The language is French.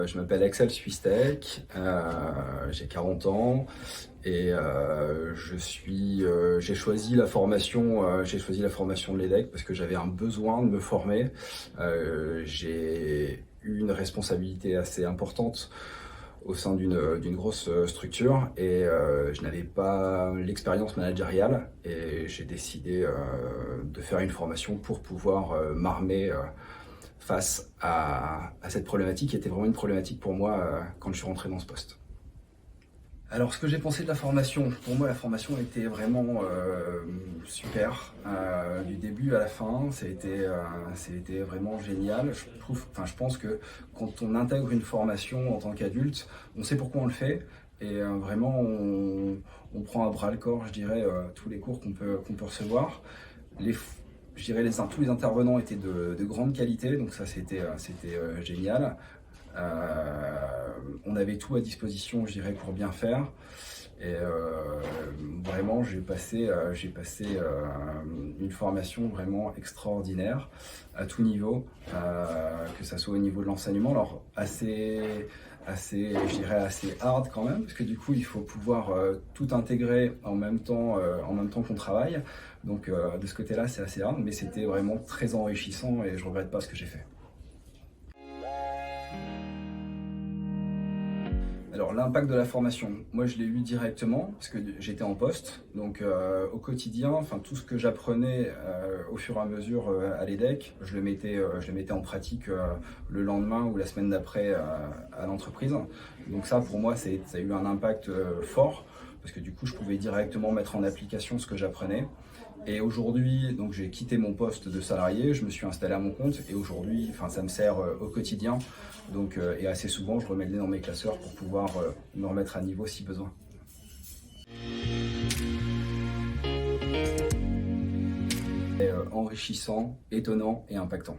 Je m'appelle Axel Swistek, j'ai 40 ans et j'ai choisi la formation de l'EDEC parce que j'avais un besoin de me former. J'ai eu une responsabilité assez importante au sein d'une grosse structure et je n'avais pas l'expérience managériale et j'ai décidé de faire une formation pour pouvoir m'armer face à cette problématique qui était vraiment une problématique pour moi quand je suis rentré dans ce poste. Alors, ce que j'ai pensé de la formation, pour moi la formation était vraiment super. Du début à la fin, ça a été vraiment génial. Je pense que quand on intègre une formation en tant qu'adulte, on sait pourquoi on le fait et vraiment on prend à bras le corps, je dirais, tous les cours qu'on peut recevoir. Tous les intervenants étaient de grande qualité, donc ça c'était génial. On avait tout à disposition, je dirais, pour bien faire. Et vraiment, j'ai passé une formation vraiment extraordinaire à tout niveau, que ça soit au niveau de l'enseignement, alors je dirais assez hard quand même, parce que du coup, il faut pouvoir tout intégrer en même temps qu'on travaille. Donc de ce côté-là, c'est assez hard, mais c'était vraiment très enrichissant et je regrette pas ce que j'ai fait. Alors l'impact de la formation, moi je l'ai eu directement parce que j'étais en poste, donc au quotidien, tout ce que j'apprenais au fur et à mesure à l'EDEC, je le mettais en pratique le lendemain ou la semaine d'après à l'entreprise. Donc ça pour moi ça a eu un impact fort parce que du coup je pouvais directement mettre en application ce que j'apprenais. Et aujourd'hui, donc j'ai quitté mon poste de salarié, je me suis installé à mon compte et aujourd'hui, ça me sert au quotidien. Donc, et assez souvent, je remets le nez dans mes classeurs pour pouvoir me remettre à niveau si besoin. Enrichissant, étonnant et impactant.